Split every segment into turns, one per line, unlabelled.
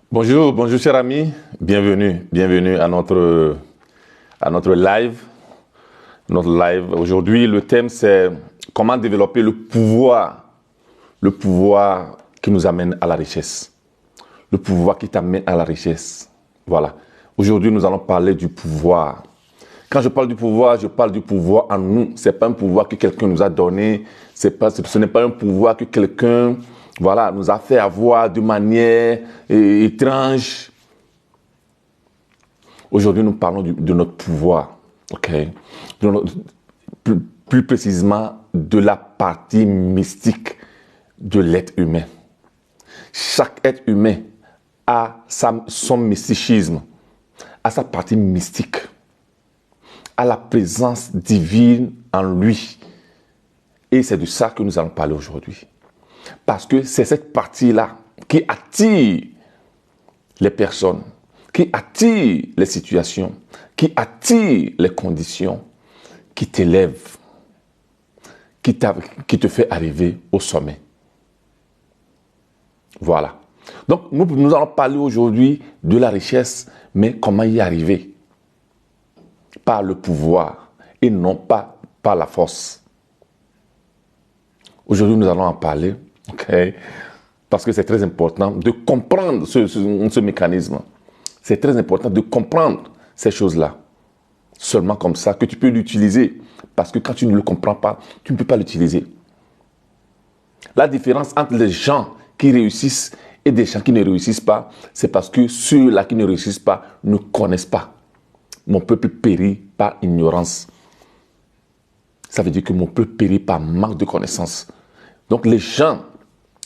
Bonjour, bonjour chers amis, bienvenue à notre live. Notre live aujourd'hui, le thème c'est comment développer le pouvoir qui nous amène à la richesse. Le pouvoir qui t'amène à la richesse. Voilà. Aujourd'hui, nous allons parler du pouvoir. Quand je parle du pouvoir en nous. Ce n'est pas un pouvoir que quelqu'un nous a donné. Ce n'est pas un pouvoir que quelqu'un nous a fait avoir de manière étrange. Aujourd'hui, nous parlons de notre pouvoir. Okay? Plus précisément, de la partie mystique de l'être humain. Chaque être humain a son mysticisme, a sa partie mystique, a la présence divine en lui. Et c'est de ça que nous allons parler aujourd'hui. Parce que c'est cette partie-là qui attire les personnes, qui attire les situations, qui attire les conditions, qui t'élève, qui te fait arriver au sommet. Voilà. Donc, nous allons parler aujourd'hui de la richesse, mais comment y arriver? Par le pouvoir et non pas par la force. Aujourd'hui, nous allons en parler, okay? Parce que c'est très important de comprendre ce mécanisme. C'est très important de comprendre ces choses-là. Seulement comme ça que tu peux l'utiliser. Parce que quand tu ne le comprends pas, tu ne peux pas l'utiliser. La différence entre les gens qui réussissent et des gens qui ne réussissent pas, c'est parce que ceux-là qui ne réussissent pas ne connaissent pas. Mon peuple périt par ignorance. Ça veut dire que mon peuple périt par manque de connaissances. Donc les gens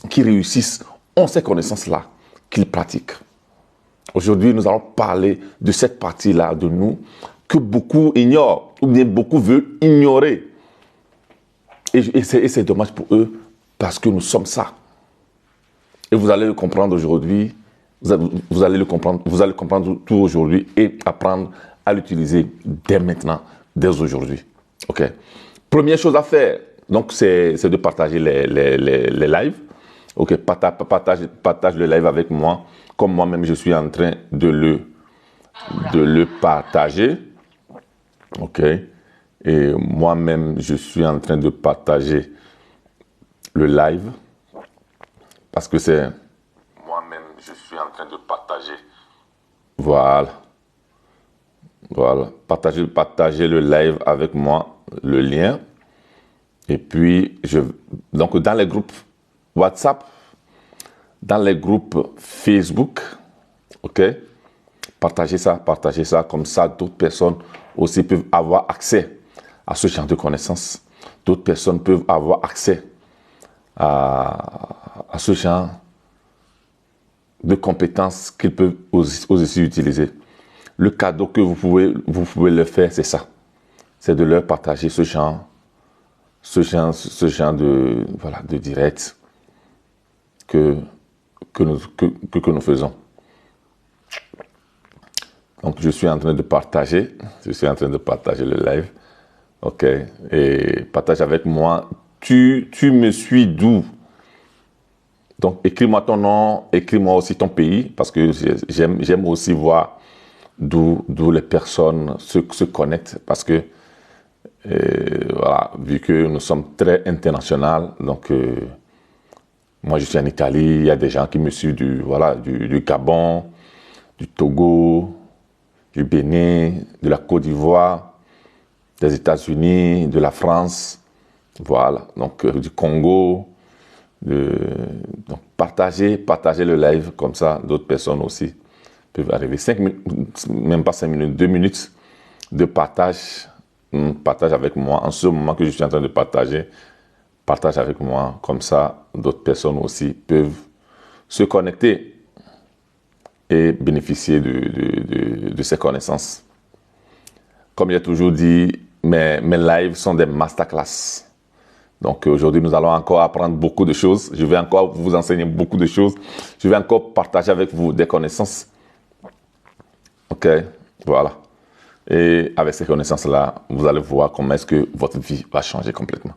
qui réussissent ont ces connaissances-là qu'ils pratiquent. Aujourd'hui, nous allons parler de cette partie-là de nous que beaucoup ignorent ou bien beaucoup veulent ignorer. Et c'est dommage pour eux parce que nous sommes ça. Et vous allez le comprendre aujourd'hui, vous allez comprendre tout aujourd'hui et apprendre à l'utiliser dès maintenant, dès aujourd'hui. Ok. Première chose à faire, donc c'est de partager les lives. Ok, partage le live avec moi, comme moi-même je suis en train de le partager. Ok. Et moi-même je suis en train de partager le live. Parce que c'est... Moi-même, je suis en train de partager. Voilà. Partagez le live avec moi, le lien. Et puis, donc dans les groupes WhatsApp, dans les groupes Facebook, ok? Partagez ça. Comme ça, d'autres personnes aussi peuvent avoir accès à ce genre de connaissances. D'autres personnes peuvent avoir accès à ce genre de compétences qu'ils peuvent aussi utiliser. Le cadeau que vous pouvez leur faire, c'est ça. C'est de leur partager ce genre de direct que nous faisons. Donc, je suis en train de partager le live. Ok. Et partage avec moi. Tu me suis d'où? Donc, écris-moi ton nom, écris-moi aussi ton pays, parce que j'aime aussi voir d'où les personnes se connectent, parce que, vu que nous sommes très internationaux, donc, moi je suis en Italie, il y a des gens qui me suivent du Gabon, du Togo, du Bénin, de la Côte d'Ivoire, des États-Unis, de la France, donc du Congo. Donc partagez le live, comme ça d'autres personnes aussi peuvent arriver. 5 minutes, même pas 5 minutes, 2 minutes de partage avec moi en ce moment que je suis en train de partager. Partage avec moi, comme ça d'autres personnes aussi peuvent se connecter et bénéficier de ces connaissances. Comme j'ai toujours dit, mes lives sont des masterclass. Donc aujourd'hui, nous allons encore apprendre beaucoup de choses. Je vais encore vous enseigner beaucoup de choses. Je vais encore partager avec vous des connaissances. Ok, voilà. Et avec ces connaissances-là, vous allez voir comment est-ce que votre vie va changer complètement.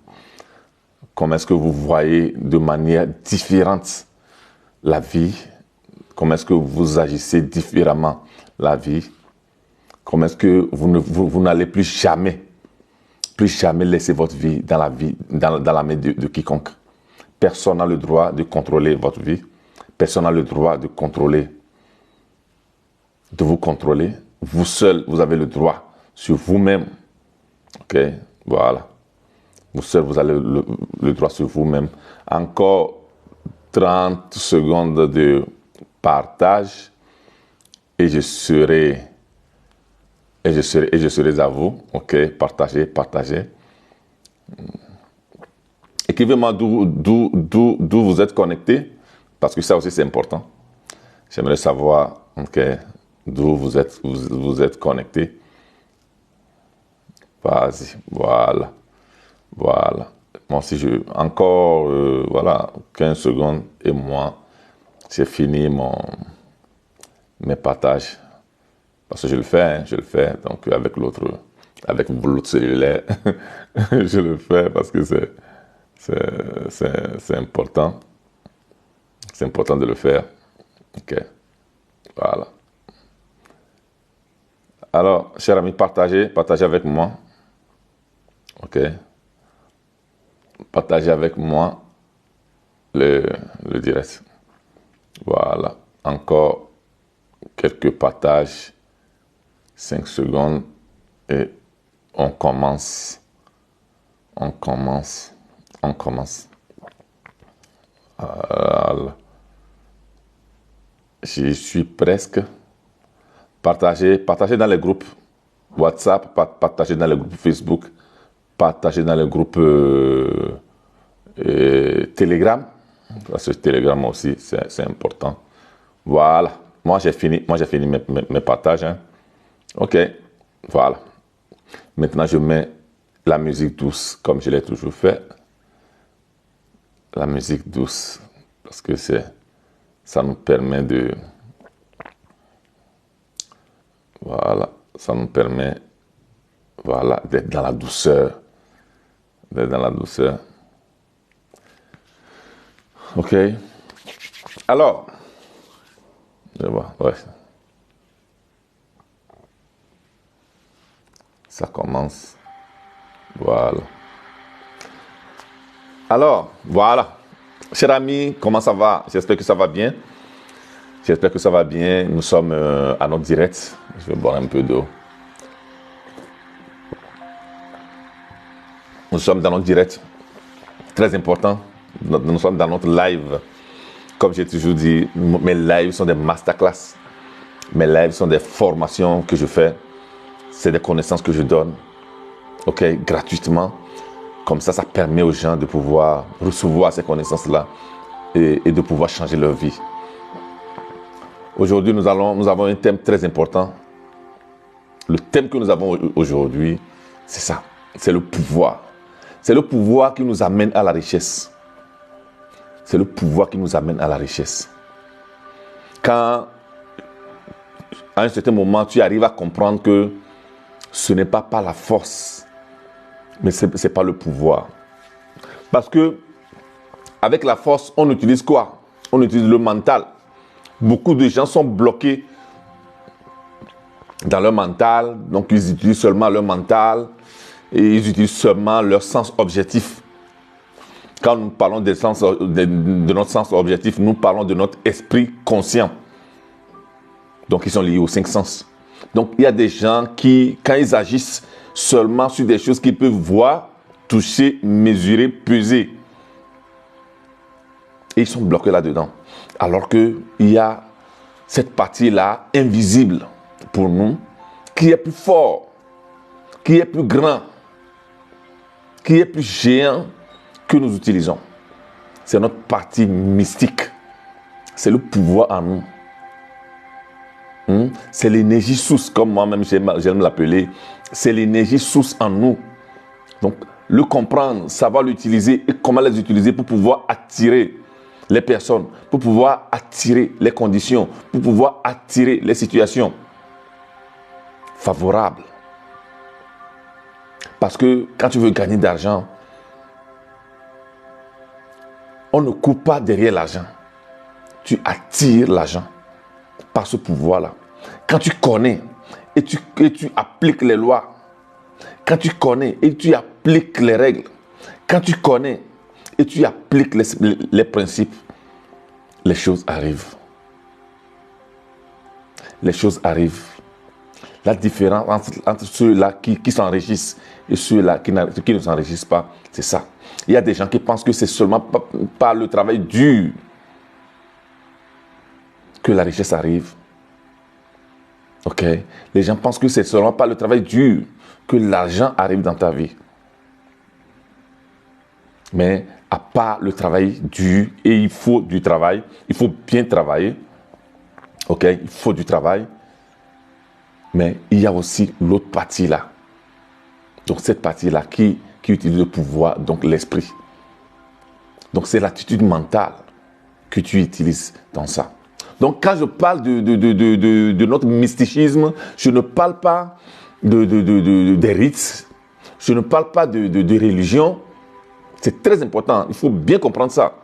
Comment est-ce que vous voyez de manière différente la vie Comment est-ce que vous agissez différemment la vie? Comment est-ce que vous n'allez plus jamais laisser votre vie dans la main de quiconque? Personne n'a le droit de contrôler votre vie. Personne n'a le droit de vous contrôler. Vous seul, vous avez le droit sur vous-même. Ok, voilà. Vous seul, vous avez le droit sur vous-même. Encore 30 secondes de partage et je serai à vous. Ok, partagez. Écrivez-moi d'où vous êtes connecté, parce que ça aussi c'est important. J'aimerais savoir, ok, d'où vous êtes connecté. Vas-y, voilà. Moi aussi, encore, voilà, 15 secondes et moi, j'ai fini mes partages. Parce que je le fais. Donc avec l'autre cellulaire, je le fais parce que c'est important. C'est important de le faire. Ok, voilà. Alors, chers amis, partagez avec moi. Ok. Partagez avec moi le direct. Voilà. Encore quelques partages. 5 secondes. Et on commence. Voilà. J'y suis presque. Partagez dans les groupes WhatsApp, partagez dans les groupes Facebook, partagez dans les groupes Telegram. Parce que Telegram aussi, c'est important. Voilà. Moi, j'ai fini mes partages. Hein. Ok. Voilà. Maintenant, je mets la musique douce, comme je l'ai toujours fait. La musique douce. Parce que ça nous permet de... Voilà. Ça nous permet, voilà, d'être dans la douceur. Ok. Alors, je vois, ouais. Ça commence. Voilà. Alors, voilà. Cher ami, comment ça va? J'espère que ça va bien. Nous sommes à notre direct. Je vais boire un peu d'eau. Nous sommes dans notre direct. Très important. Nous sommes dans notre live. Comme j'ai toujours dit, mes lives sont des masterclass. Mes lives sont des formations que je fais. C'est des connaissances que je donne. Ok, gratuitement. Comme ça permet aux gens de pouvoir recevoir ces connaissances-là et de pouvoir changer leur vie. Aujourd'hui, nous avons un thème très important. Le thème que nous avons aujourd'hui, c'est ça. C'est le pouvoir. C'est le pouvoir qui nous amène à la richesse. C'est le pouvoir qui nous amène à la richesse. Quand, à un certain moment, tu arrives à comprendre que ce n'est pas par la force, mais c'est pas le pouvoir. Parce que, avec la force, on utilise quoi? On utilise le mental. Beaucoup de gens sont bloqués dans leur mental, donc ils utilisent seulement leur mental et ils utilisent seulement leur sens objectif. Quand nous parlons de notre sens objectif, nous parlons de notre esprit conscient. Donc ils sont liés aux 5 sens. Donc il y a des gens qui, quand ils agissent seulement sur des choses qu'ils peuvent voir, toucher, mesurer, peser, et ils sont bloqués là-dedans. Alors qu'il y a cette partie-là, invisible pour nous, qui est plus fort, qui est plus grand, qui est plus géant que nous utilisons. C'est notre partie mystique. C'est le pouvoir en nous. C'est l'énergie source, comme moi-même j'aime l'appeler. C'est l'énergie source en nous. Donc, le comprendre, savoir l'utiliser et comment les utiliser pour pouvoir attirer les personnes, pour pouvoir attirer les conditions, pour pouvoir attirer les situations favorables. Parce que quand tu veux gagner d'argent, on ne court pas derrière l'argent. Tu attires l'argent. par ce pouvoir-là. Quand tu connais et tu appliques les lois, quand tu connais et tu appliques les règles, quand tu connais et tu appliques les principes, les choses arrivent. Les choses arrivent. La différence entre ceux-là qui s'enrichissent et ceux-là qui ne s'enrichissent pas, c'est ça. Il y a des gens qui pensent que c'est seulement par le travail dur que la richesse arrive. Ok? Les gens pensent que c'est seulement par le travail dur que l'argent arrive dans ta vie. Mais à part le travail dur, et il faut du travail, il faut bien travailler. Ok? Il faut du travail. Mais il y a aussi l'autre partie là. Donc cette partie-là qui utilise le pouvoir, donc l'esprit. Donc c'est l'attitude mentale que tu utilises dans ça. Donc quand je parle de notre mysticisme, je ne parle pas des rites, je ne parle pas de religion. C'est très important, il faut bien comprendre ça.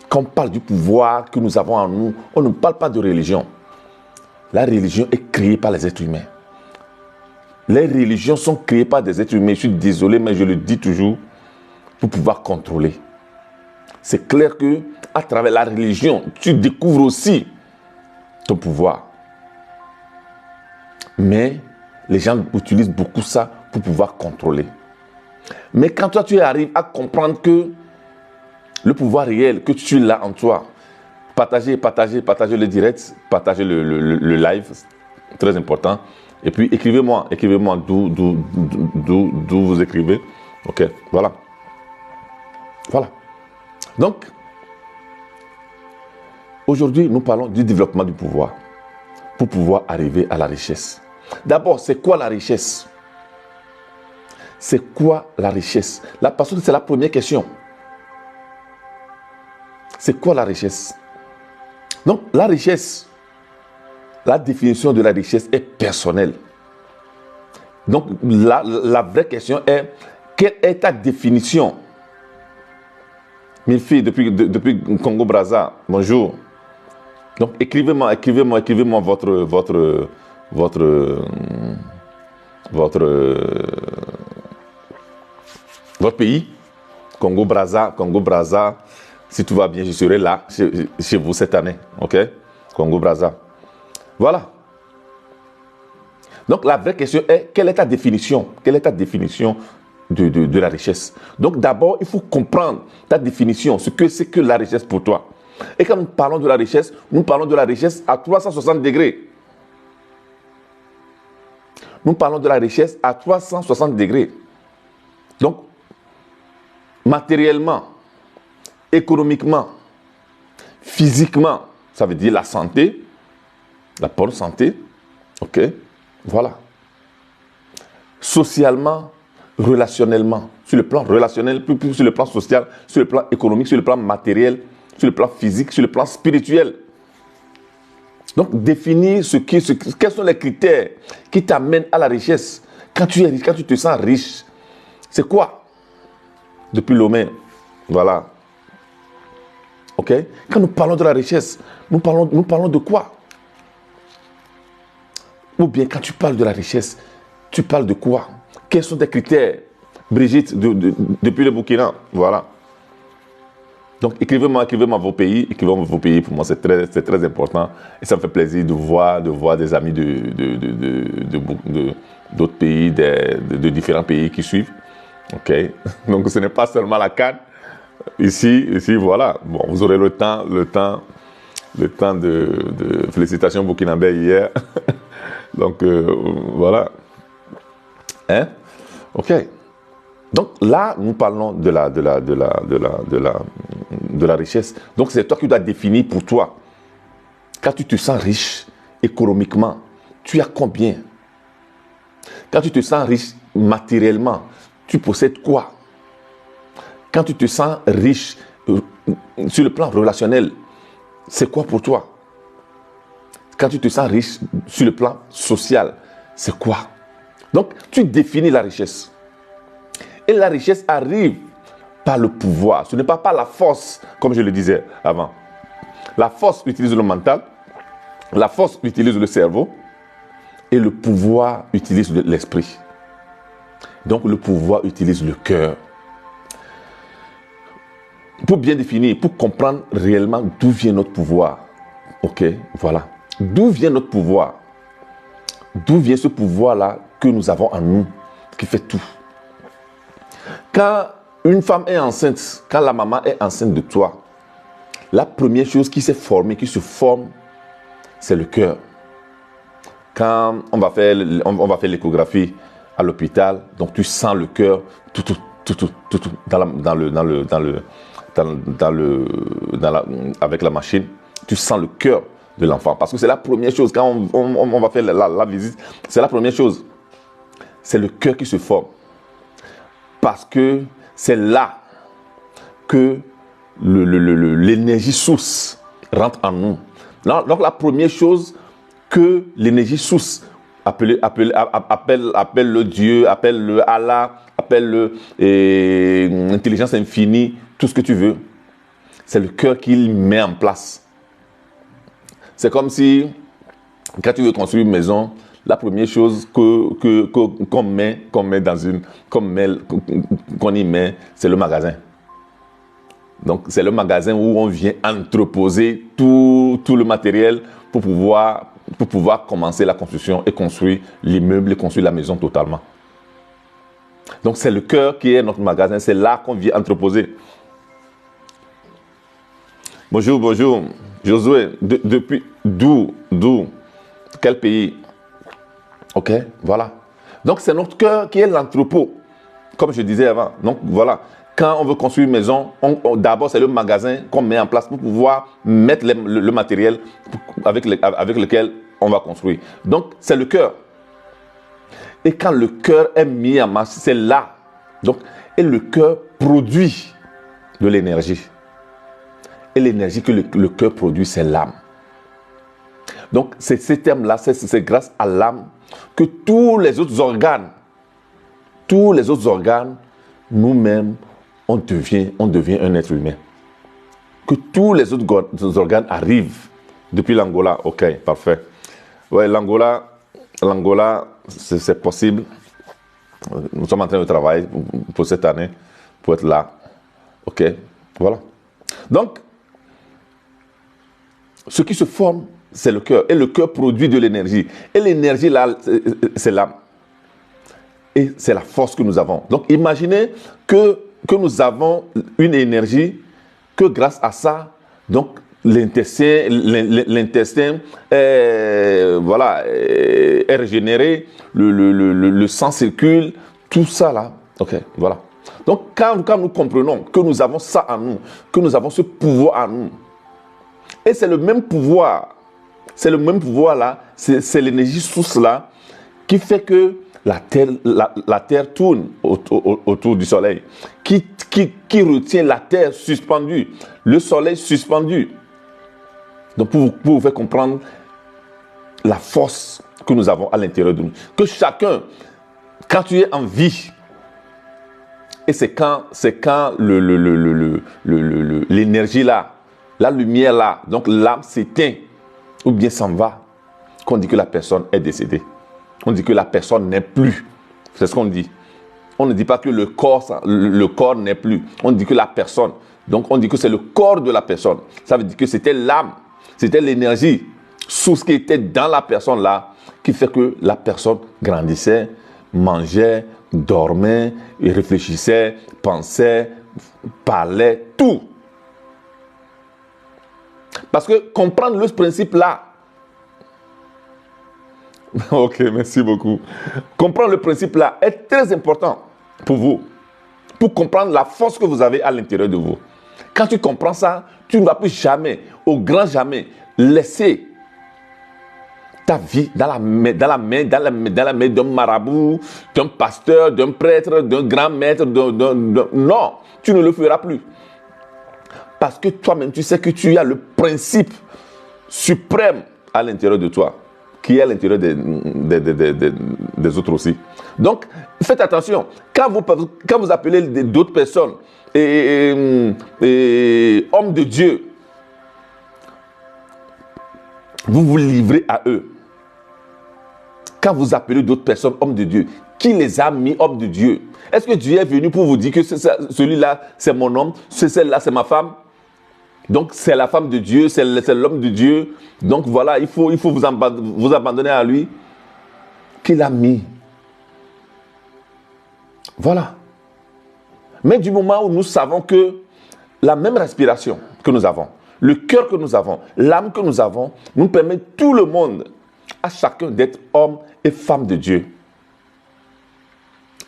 Quand on parle du pouvoir que nous avons en nous, on ne parle pas de religion. La religion est créée par les êtres humains. Les religions sont créées par des êtres humains. Je suis désolé, mais je le dis toujours, pour pouvoir contrôler. C'est clair que à travers la religion, tu découvres aussi ton pouvoir. Mais les gens utilisent beaucoup ça pour pouvoir contrôler. Mais quand toi, tu arrives à comprendre que le pouvoir réel, que tu l'as en toi, partagez le direct, partagez le live, très important. Et puis écrivez-moi d'où vous écrivez. Ok, voilà. Voilà. Donc, aujourd'hui, nous parlons du développement du pouvoir pour pouvoir arriver à la richesse. D'abord, c'est quoi la richesse? C'est quoi la richesse? Parce que c'est la première question. C'est quoi la richesse? Donc, la richesse, la définition de la richesse est personnelle. Donc, la vraie question est, quelle est ta définition? Mes filles, depuis Congo-Brazza, bonjour. Donc, écrivez-moi votre pays, Congo-Brazza. Si tout va bien, je serai là chez vous cette année. Ok? Congo-Brazza. Voilà. Donc, la vraie question est, quelle est ta définition? Quelle est ta définition de la richesse? Donc, d'abord, il faut comprendre ta définition, ce que c'est que la richesse pour toi. Et quand nous parlons de la richesse à 360 degrés. Nous parlons de la richesse à 360 degrés. Donc, matériellement, économiquement, physiquement, ça veut dire la santé, la bonne santé, ok, voilà. Socialement, relationnellement, sur le plan relationnel, plus sur le plan social, sur le plan économique, sur le plan matériel, sur le plan physique, sur le plan spirituel. Donc, définir quels sont les critères qui t'amènent à la richesse. Quand tu es riche, quand tu te sens riche, c'est quoi? Depuis Lomé, voilà. Ok? Quand nous parlons de la richesse, nous parlons de quoi? Ou bien quand tu parles de la richesse, tu parles de quoi? Quels sont tes critères? Brigitte, depuis le Burkina, voilà. Donc écrivez-moi vos pays, pour moi c'est très important. Et ça me fait plaisir de voir des amis d'autres pays, de différents pays qui suivent. Ok? Donc ce n'est pas seulement la CAN. Ici, voilà. Bon, vous aurez le temps de félicitations burkinabé hier. Donc, voilà. Hein? Ok. Donc là, nous parlons de la richesse. Donc c'est toi qui dois définir pour toi. Quand tu te sens riche économiquement, tu as combien? Quand tu te sens riche matériellement, tu possèdes quoi? Quand tu te sens riche sur le plan relationnel, c'est quoi pour toi? Quand tu te sens riche sur le plan social, c'est quoi? Donc, tu définis la richesse. Et la richesse arrive par le pouvoir. Ce n'est pas par la force, comme je le disais avant. La force utilise le mental. La force utilise le cerveau et le pouvoir utilise l'esprit. Donc le pouvoir utilise le cœur. Pour bien définir, pour comprendre réellement d'où vient notre pouvoir. Ok, voilà. D'où vient notre pouvoir? D'où vient ce pouvoir-là que nous avons en nous, qui fait tout? Quand une femme est enceinte, quand la maman est enceinte de toi, la première chose qui s'est formée, qui se forme, c'est le cœur. Quand on va faire l'échographie à l'hôpital, donc tu sens le cœur tout avec la machine, tu sens le cœur de l'enfant. Parce que c'est la première chose, quand on va faire la visite, c'est la première chose. C'est le cœur qui se forme. Parce que c'est là que l'énergie source rentre en nous. Donc la première chose que l'énergie source, appelle le Dieu, appelle le Allah, appelle l'intelligence infinie, tout ce que tu veux, c'est le cœur qu'il met en place. C'est comme si, quand tu veux construire une maison, la première chose qu'on y met, c'est le magasin. Donc, c'est le magasin où on vient entreposer tout le matériel pour pouvoir commencer la construction et construire l'immeuble et construire la maison totalement. Donc, c'est le cœur qui est notre magasin. C'est là qu'on vient entreposer. Bonjour. Josué, depuis d'où? Quel pays? Ok, voilà. Donc, c'est notre cœur qui est l'entrepôt, comme je disais avant. Donc, voilà. Quand on veut construire une maison, d'abord, c'est le magasin qu'on met en place pour pouvoir mettre le matériel avec lequel on va construire. Donc, c'est le cœur. Et quand le cœur est mis en marche, c'est là. Donc, et le cœur produit de l'énergie. Et l'énergie que le cœur produit, c'est l'âme. Donc, c'est ces termes-là, c'est grâce à l'âme que tous les autres organes, nous-mêmes, on devient un être humain. Que tous les autres organes arrivent depuis l'Angola. Ok, parfait. Ouais, l'Angola, c'est possible. Nous sommes en train de travailler pour cette année, pour être là. Ok, voilà. Donc, ce qui se forme, c'est le cœur. Et le cœur produit de l'énergie. Et l'énergie, là, c'est l'âme. Et c'est la force que nous avons. Donc, imaginez que nous avons une énergie, que grâce à ça, donc, l'intestin est régénéré, le sang circule, tout ça là. Ok, voilà. Donc, quand nous comprenons que nous avons ça en nous, que nous avons ce pouvoir en nous, et c'est le même pouvoir là, c'est l'énergie source là, qui fait que la terre tourne autour du soleil, qui retient la terre suspendue, le soleil suspendu. Donc, pour vous faire comprendre la force que nous avons à l'intérieur de nous. Que chacun, quand tu es en vie, et c'est quand l'énergie là, la lumière là, donc l'âme s'éteint, ou bien s'en va, qu'on dit que la personne est décédée. On dit que la personne n'est plus. C'est ce qu'on dit. On ne dit pas que le corps n'est plus. On dit que la personne. Donc on dit que c'est le corps de la personne. Ça veut dire que c'était l'âme. C'était l'énergie source qui était dans la personne là, qui fait que la personne grandissait, mangeait, dormait, et réfléchissait, pensait, parlait, tout. Parce que comprendre le principe là, ok, merci beaucoup. Comprendre le principe là est très important pour vous, pour comprendre la force que vous avez à l'intérieur de vous. Quand tu comprends ça, tu ne vas plus jamais, au grand jamais, laisser ta vie dans la main d'un marabout, d'un pasteur, d'un prêtre, d'un grand maître. Non, tu ne le feras plus. Parce que toi-même, tu sais que tu as le principe suprême à l'intérieur de toi, qui est à l'intérieur des autres aussi. Donc, faites attention. Quand vous appelez d'autres personnes hommes de Dieu, vous vous livrez à eux. Quand vous appelez d'autres personnes hommes de Dieu, qui les a mis hommes de Dieu? Est-ce que Dieu est venu pour vous dire que celui-là, c'est mon homme, celle-là, c'est ma femme? Donc, c'est la femme de Dieu, c'est l'homme de Dieu. Donc, voilà, il faut vous abandonner à lui. Qui l'a mis? Voilà. Mais du moment où nous savons que la même respiration que nous avons, le cœur que nous avons, l'âme que nous avons, nous permet tout le monde, à chacun d'être homme et femme de Dieu.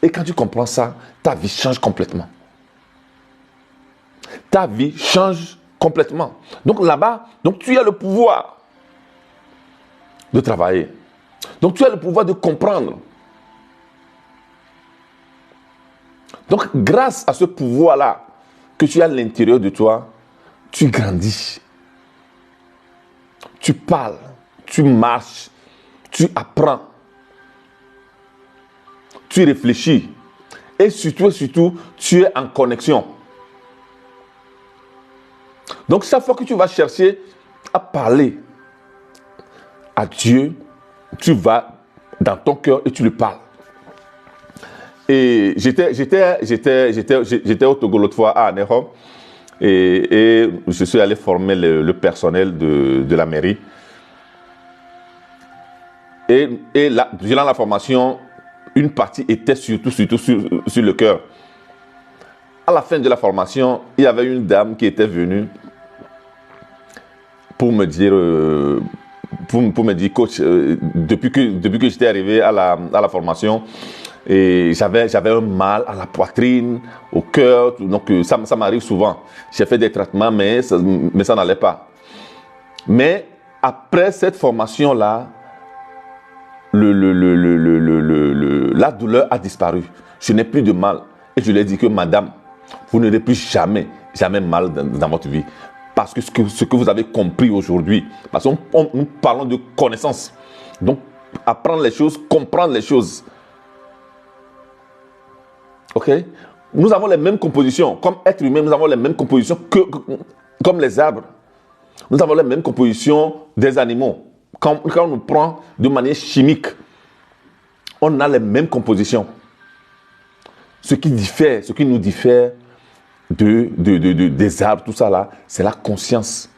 Et quand tu comprends ça, ta vie change complètement. Ta vie change complètement. Donc là-bas, tu as le pouvoir de travailler. Donc tu as le pouvoir de comprendre. Donc grâce à ce pouvoir-là que tu as à l'intérieur de toi, tu grandis. Tu parles, tu marches, tu apprends. Tu réfléchis. Et surtout, tu es en connexion. Donc, chaque fois que tu vas chercher à parler à Dieu, tu vas dans ton cœur et tu lui parles. Et j'étais au Togo l'autre fois à Anéro et je suis allé former le personnel de la mairie. Et là, durant la formation, une partie était surtout sur le cœur. À la fin de la formation, il y avait une dame qui était venue pour me dire, coach, depuis que j'étais arrivé à la formation, et j'avais un mal à la poitrine, au cœur, donc ça m'arrive souvent. J'ai fait des traitements, mais ça n'allait pas. Mais après cette formation-là, la douleur a disparu. Je n'ai plus de mal. Et je lui ai dit que madame, vous n'aurez plus jamais mal dans votre vie. Parce que ce que vous avez compris aujourd'hui, parce que nous parlons de connaissance. Donc, apprendre les choses, comprendre les choses. Ok? Nous avons les mêmes compositions. Comme êtres humains, nous avons les mêmes compositions comme les arbres. Nous avons les mêmes compositions des animaux. Quand on nous prend de manière chimique, on a les mêmes compositions. Ce qui nous diffère des arbres, tout ça là, c'est la conscience.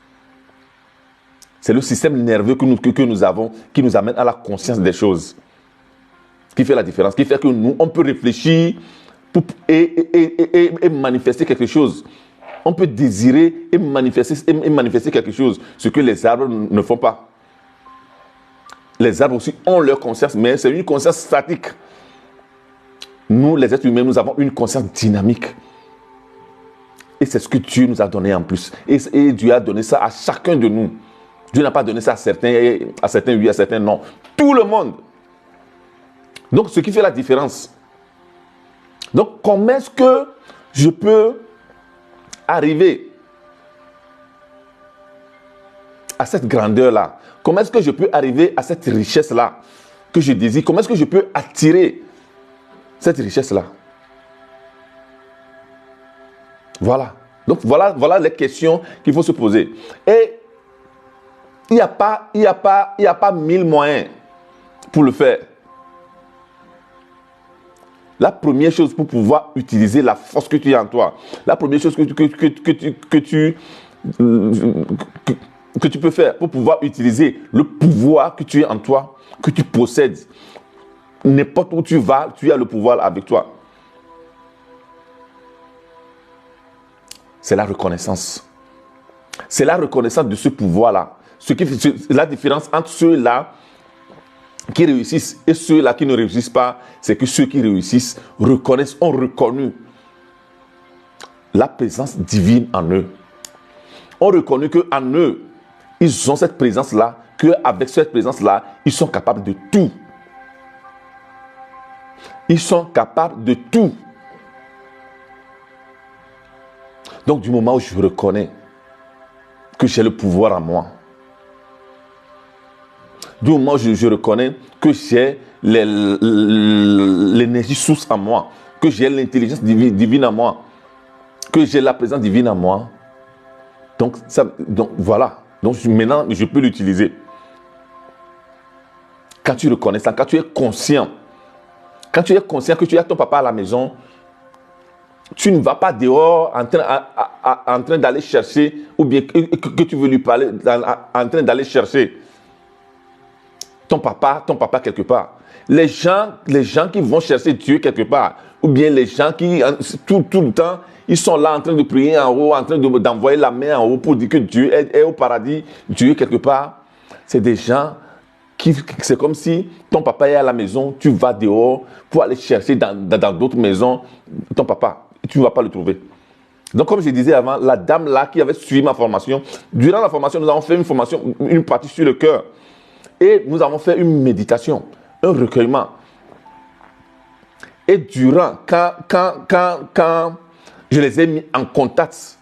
C'est le système nerveux que nous avons qui nous amène à la conscience des choses. Qui fait la différence, qui fait que nous, on peut réfléchir et manifester quelque chose. On peut désirer et manifester quelque chose, ce que les arbres ne font pas. Les arbres aussi ont leur conscience, mais c'est une conscience statique. Nous, les êtres humains, nous avons une conscience dynamique. Et c'est ce que Dieu nous a donné en plus. Et Dieu a donné ça à chacun de nous. Dieu n'a pas donné ça à certains oui, à certains non. Tout le monde. Donc, ce qui fait la différence. Donc, comment est-ce que je peux arriver à cette grandeur-là? Comment est-ce que je peux arriver à cette richesse-là que je désire? Comment est-ce que je peux attirer cette richesse-là? Voilà. Donc, voilà les questions qu'il faut se poser. Et il n'y a pas 1000 moyens pour le faire. La première chose pour pouvoir utiliser la force que tu as en toi, la première chose que tu peux faire pour pouvoir utiliser le pouvoir que tu as en toi, que tu possèdes, n'importe où tu vas, tu as le pouvoir avec toi. C'est la reconnaissance. C'est la reconnaissance de ce pouvoir-là. La différence entre ceux-là qui réussissent et ceux-là qui ne réussissent pas, c'est que ceux qui réussissent ont reconnu la présence divine en eux. Ont reconnu qu'en eux, ils ont cette présence-là, qu'avec cette présence-là, ils sont capables de tout. Ils sont capables de tout. Donc, du moment où je reconnais que j'ai le pouvoir en moi, du moment où je reconnais que j'ai l'énergie source en moi, que j'ai l'intelligence divine en moi, que j'ai la présence divine en moi, donc voilà. Donc maintenant, je peux l'utiliser. Quand tu reconnais ça, quand tu es conscient que tu as ton papa à la maison, tu ne vas pas dehors en train d'aller chercher, ou bien que tu veux lui parler, en train d'aller chercher ton papa quelque part. Les gens qui vont chercher Dieu quelque part, ou bien les gens qui, tout le temps, ils sont là en train de prier en haut, en train d'envoyer la main en haut pour dire que Dieu est au paradis, Dieu est quelque part. C'est des gens c'est comme si ton papa est à la maison, tu vas dehors pour aller chercher dans d'autres maisons ton papa. Tu ne vas pas le trouver. Donc, comme je disais avant, la dame là qui avait suivi ma formation, durant la formation, nous avons fait une partie sur le cœur. Et nous avons fait une méditation, un recueillement. Et durant, quand je les ai mis en contact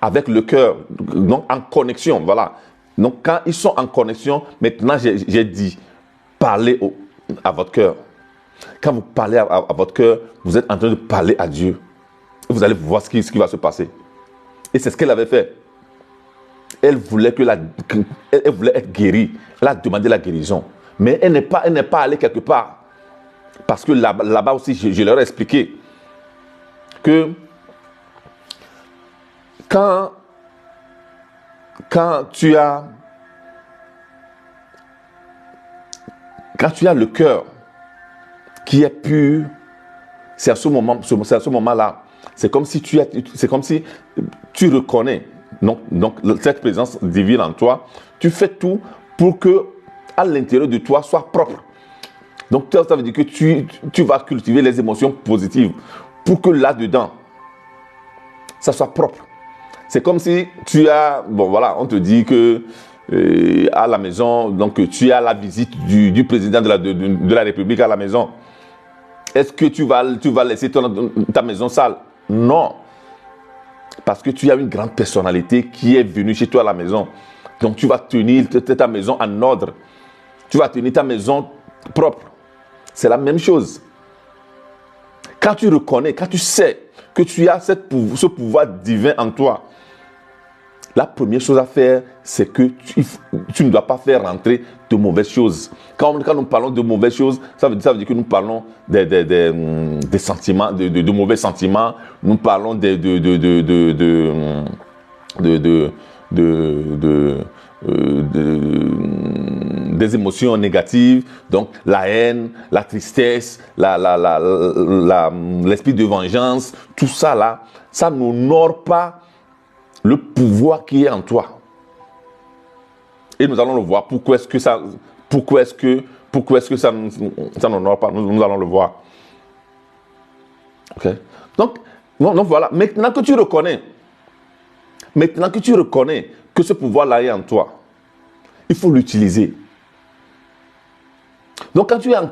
avec le cœur, donc en connexion, voilà. Donc, quand ils sont en connexion, maintenant, j'ai dit, parlez à votre cœur. Quand vous parlez à votre cœur, vous êtes en train de parler à Dieu. Vous allez voir ce qui va se passer. Et c'est ce qu'elle avait fait. Elle voulait être guérie. Elle a demandé la guérison. Mais elle n'est pas allée quelque part. Parce que là-bas aussi, je leur ai expliqué que quand tu as le cœur qui est pur, c'est à ce moment-là, c'est comme si tu reconnais donc cette présence divine en toi. Tu fais tout pour que à l'intérieur de toi soit propre. Donc ça veut dire que tu vas cultiver les émotions positives pour que là-dedans, ça soit propre. C'est comme si tu as, on te dit que à la maison, donc tu as la visite du président de la République à la maison. Est-ce que tu vas laisser ta maison sale? Non. Parce que tu as une grande personnalité qui est venue chez toi à la maison. Donc tu vas tenir ta maison en ordre. Tu vas tenir ta maison propre. C'est la même chose. Quand tu reconnais, quand tu sais que tu as ce pouvoir divin en toi, la première chose à faire, c'est que tu ne dois pas faire rentrer de mauvaises choses. Quand nous parlons de mauvaises choses, ça veut dire que nous parlons des sentiments, de mauvais sentiments. Nous parlons des émotions négatives, donc la haine, la tristesse, l'esprit de vengeance, tout ça là, ça n'honore pas le pouvoir qui est en toi. Et nous allons le voir. Pourquoi est-ce que ça n'honore pas? Nous allons le voir. Ok. Donc voilà. Maintenant que tu reconnais que ce pouvoir-là est en toi, il faut l'utiliser. Donc quand tu es en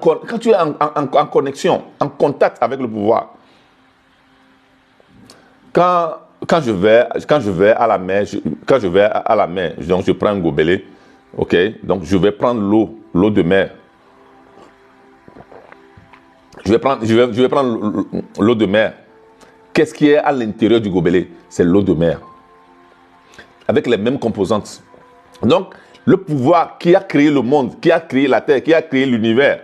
connexion, en contact avec le pouvoir, quand je vais à la mer, donc je prends un gobelet, ok, donc je vais prendre l'eau de mer. Je vais prendre l'eau de mer. Qu'est-ce qui est à l'intérieur du gobelet? C'est l'eau de mer. Avec les mêmes composantes. Donc, le pouvoir qui a créé le monde, qui a créé la terre, qui a créé l'univers,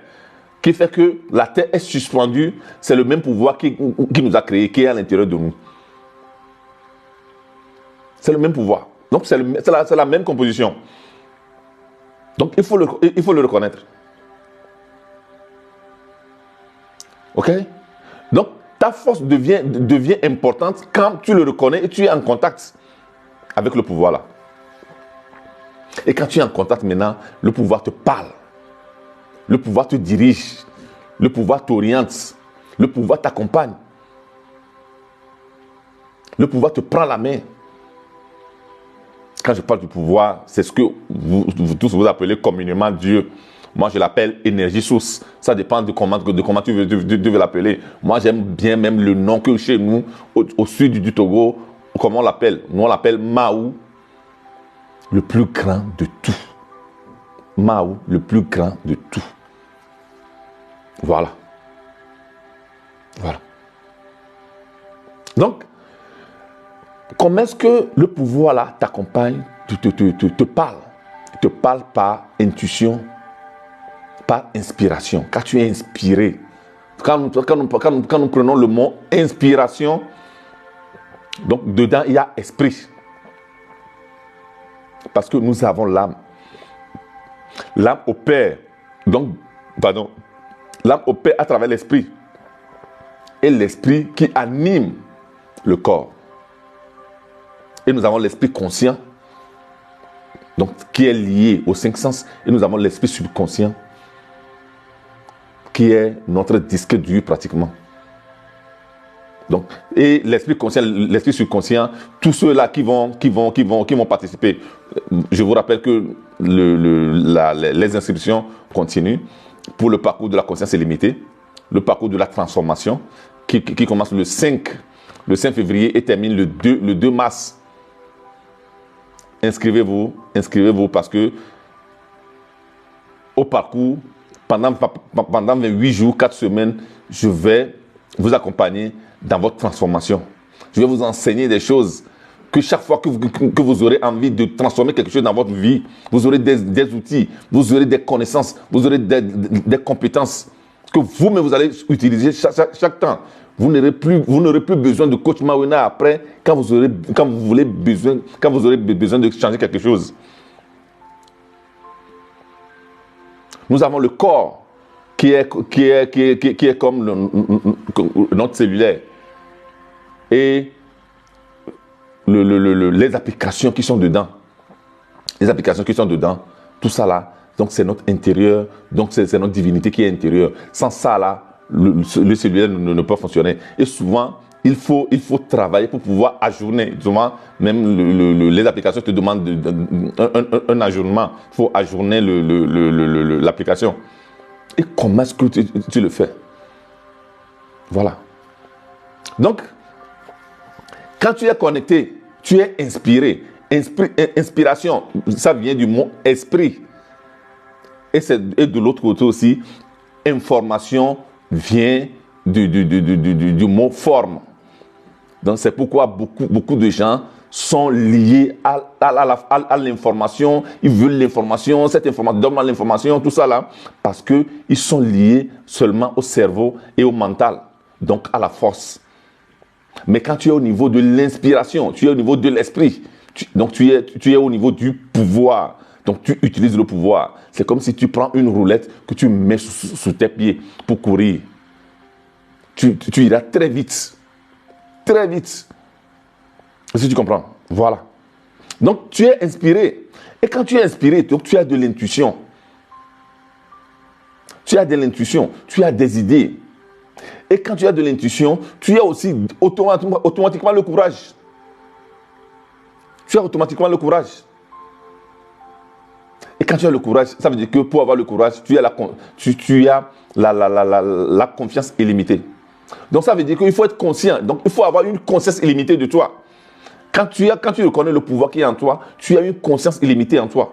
qui fait que la terre est suspendue, c'est le même pouvoir qui nous a créé, qui est à l'intérieur de nous. C'est le même pouvoir. Donc, c'est la même composition. Donc, il faut le reconnaître. Ok? Donc, ta force devient importante quand tu le reconnais et tu es en contact avec le pouvoir là. Et quand tu es en contact maintenant, le pouvoir te parle. Le pouvoir te dirige. Le pouvoir t'oriente. Le pouvoir t'accompagne. Le pouvoir te prend la main. Quand je parle du pouvoir, c'est ce que vous tous vous appelez communément Dieu. Moi, je l'appelle énergie source. Ça dépend de comment tu veux l'appeler. Moi, j'aime bien même le nom que chez nous, au sud du Togo, comment on l'appelle? Nous, on l'appelle Mahou, le plus grand de tout. Mahou, le plus grand de tout. Voilà. Voilà. Donc, comment est-ce que le pouvoir là t'accompagne, te parle? Il te parle par intuition, par inspiration. Quand tu es inspiré, quand nous prenons le mot inspiration, donc dedans il y a esprit. Parce que nous avons l'âme. L'âme opère, l'âme opère à travers l'esprit. Et l'esprit qui anime le corps. Et nous avons l'esprit conscient, donc qui est lié aux 5 sens. Et nous avons l'esprit subconscient, qui est notre disque dur pratiquement. Donc, et l'esprit conscient, l'esprit subconscient, tous ceux-là qui vont participer. Je vous rappelle que les inscriptions continuent pour le parcours de la conscience illimitée, le parcours de la transformation, qui commence le 5 février et termine le 2 mars. Inscrivez-vous parce que au parcours, pendant 28 jours, 4 semaines, je vais vous accompagner dans votre transformation. Je vais vous enseigner des choses que chaque fois que vous aurez envie de transformer quelque chose dans votre vie, vous aurez des outils, vous aurez des connaissances, vous aurez des compétences que vous-même vous allez utiliser chaque temps. Vous n'aurez plus besoin de coach Mawena après quand vous aurez besoin de changer quelque chose. Nous avons le corps qui est comme notre cellulaire et les applications qui sont dedans. Les applications qui sont dedans, tout ça là, donc c'est notre intérieur, donc c'est notre divinité qui est intérieure. Sans ça là, le cellulaire ne peut fonctionner. Et souvent, il faut travailler pour pouvoir ajourner. Souvent, même les applications te demandent un ajournement. Il faut ajourner l'application. Et comment est-ce que tu le fais? Voilà. Donc, quand tu es connecté, tu es inspiré. Inspiration, ça vient du mot esprit. Et de l'autre côté aussi, information vient du mot forme. Donc c'est pourquoi beaucoup de gens sont liés à l'information. Ils veulent l'information, cette information, donne-moi l'information, tout ça là, parce qu'ils sont liés seulement au cerveau et au mental, donc à la force. Mais quand tu es au niveau de l'inspiration, tu es au niveau de l'esprit, donc tu es au niveau du pouvoir. Donc tu utilises le pouvoir. C'est comme si tu prends une roulette que tu mets sous tes pieds pour courir. Tu iras très vite. Très vite. Si tu comprends. Voilà. Donc tu es inspiré. Et quand tu es inspiré, donc, tu as de l'intuition. Tu as de l'intuition. Tu as des idées. Et quand tu as de l'intuition, tu as aussi automatiquement le courage. Tu as automatiquement le courage. Et quand tu as le courage, ça veut dire que pour avoir le courage, tu as la confiance illimitée. Donc ça veut dire qu'il faut être conscient. Donc il faut avoir une conscience illimitée de toi. Quand tu reconnais le pouvoir qui est en toi, tu as une conscience illimitée en toi.